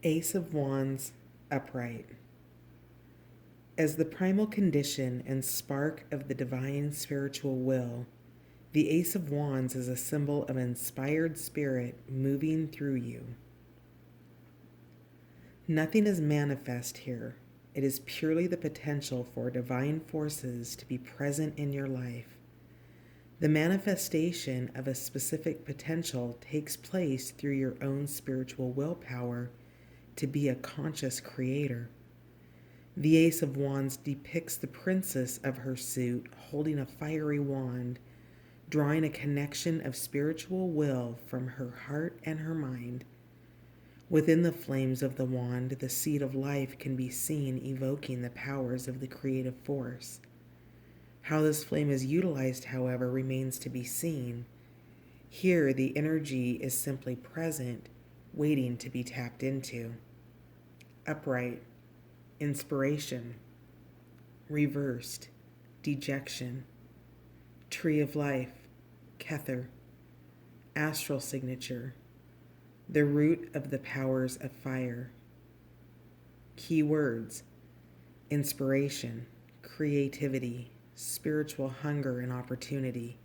Ace of Wands, upright. As the primal condition and spark of the divine spiritual will, the Ace of Wands is a symbol of inspired spirit moving through you. Nothing is manifest here. It is purely the potential for divine forces to be present in your life. The manifestation of a specific potential takes place through your own spiritual willpower to be a conscious creator. The Ace of Wands depicts the princess of her suit holding a fiery wand, drawing a connection of spiritual will from her heart and her mind. Within the flames of the wand, the seed of life can be seen evoking the powers of the creative force. How this flame is utilized, however, remains to be seen. Here, the energy is simply present, waiting to be tapped into. Upright, inspiration. Reversed, dejection. Tree of life, Kether. Astral signature, the root of the powers of fire. Key words: inspiration, creativity, spiritual hunger and opportunity,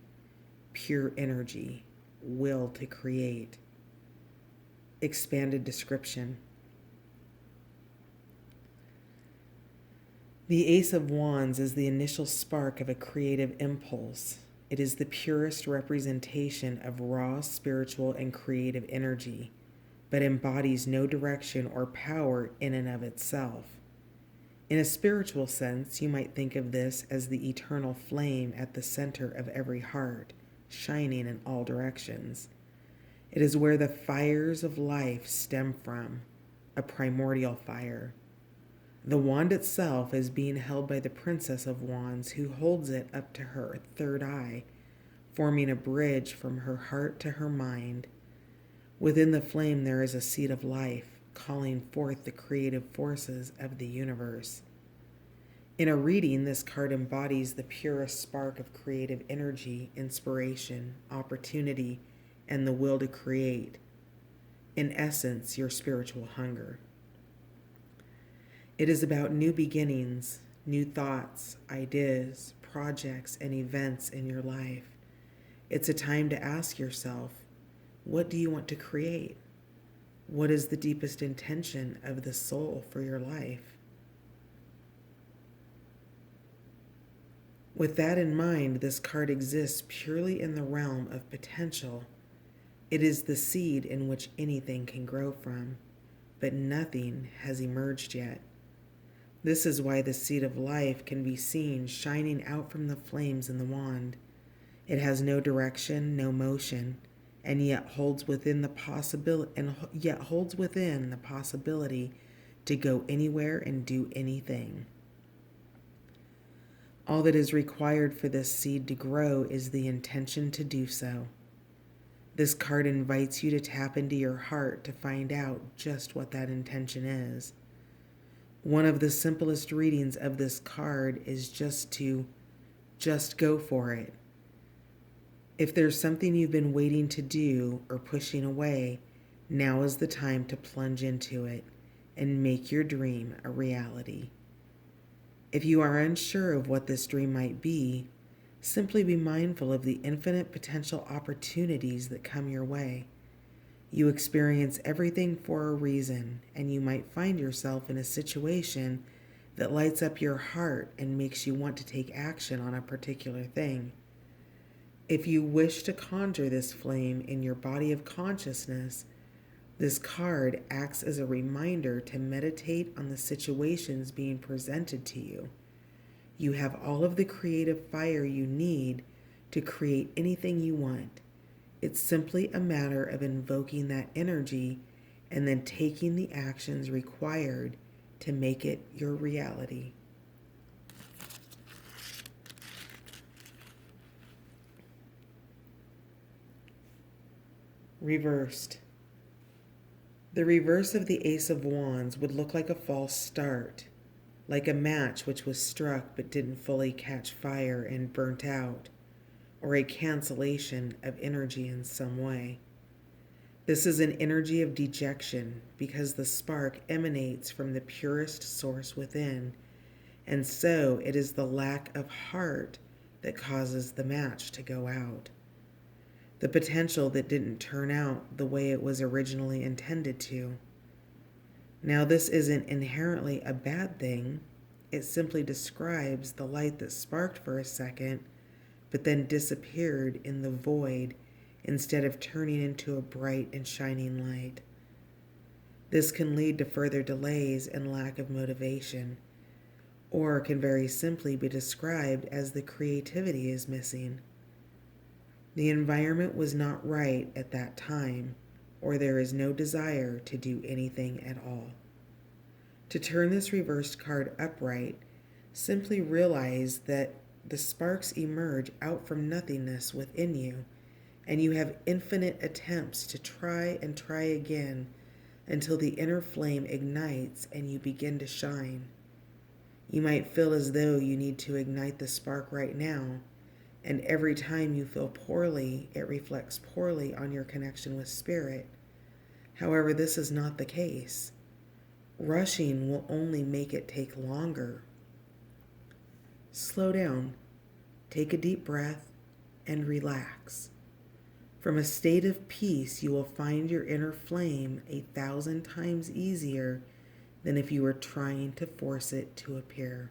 pure energy, will to create. Expanded description. The Ace of Wands is the initial spark of a creative impulse. It is the purest representation of raw spiritual and creative energy, but embodies no direction or power in and of itself. In a spiritual sense, you might think of this as the eternal flame at the center of every heart, shining in all directions. It is where the fires of life stem from, a primordial fire. The wand itself is being held by the Princess of Wands, who holds it up to her third eye, forming a bridge from her heart to her mind. Within the flame there is a seed of life, calling forth the creative forces of the universe. In a reading, this card embodies the purest spark of creative energy, inspiration, opportunity, and the will to create. In essence, your spiritual hunger. It is about new beginnings, new thoughts, ideas, projects, and events in your life. It's a time to ask yourself, what do you want to create? What is the deepest intention of the soul for your life? With that in mind, this card exists purely in the realm of potential. It is the seed in which anything can grow from, but nothing has emerged yet. This is why the seed of life can be seen shining out from the flames in the wand. It has no direction, no motion, and yet holds within the possibility to go anywhere and do anything. All that is required for this seed to grow is the intention to do so. This card invites you to tap into your heart to find out just what that intention is. One of the simplest readings of this card is just go for it. If there's something you've been waiting to do or pushing away, now is the time to plunge into it and make your dream a reality. If you are unsure of what this dream might be, simply be mindful of the infinite potential opportunities that come your way. You experience everything for a reason, and you might find yourself in a situation that lights up your heart and makes you want to take action on a particular thing. If you wish to conjure this flame in your body of consciousness, this card acts as a reminder to meditate on the situations being presented to you. You have all of the creative fire you need to create anything you want. It's simply a matter of invoking that energy and then taking the actions required to make it your reality. Reversed. The reverse of the Ace of Wands would look like a false start, like a match which was struck but didn't fully catch fire and burnt out, or a cancellation of energy in some way. This is an energy of dejection because the spark emanates from the purest source within, and so it is the lack of heart that causes the match to go out. The potential that didn't turn out the way it was originally intended to. Now, this isn't inherently a bad thing. It simply describes the light that sparked for a second, but then disappeared in the void instead of turning into a bright and shining light. This can lead to further delays and lack of motivation, or can very simply be described as the creativity is missing. The environment was not right at that time, or there is no desire to do anything at all. To turn this reversed card upright, simply realize that the sparks emerge out from nothingness within you, and you have infinite attempts to try and try again until the inner flame ignites and you begin to shine. You might feel as though you need to ignite the spark right now, and every time you feel poorly, it reflects poorly on your connection with Spirit. However, this is not the case. Rushing will only make it take longer. Slow down, take a deep breath, and relax. From a state of peace, you will find your inner flame 1,000 times easier than if you were trying to force it to appear.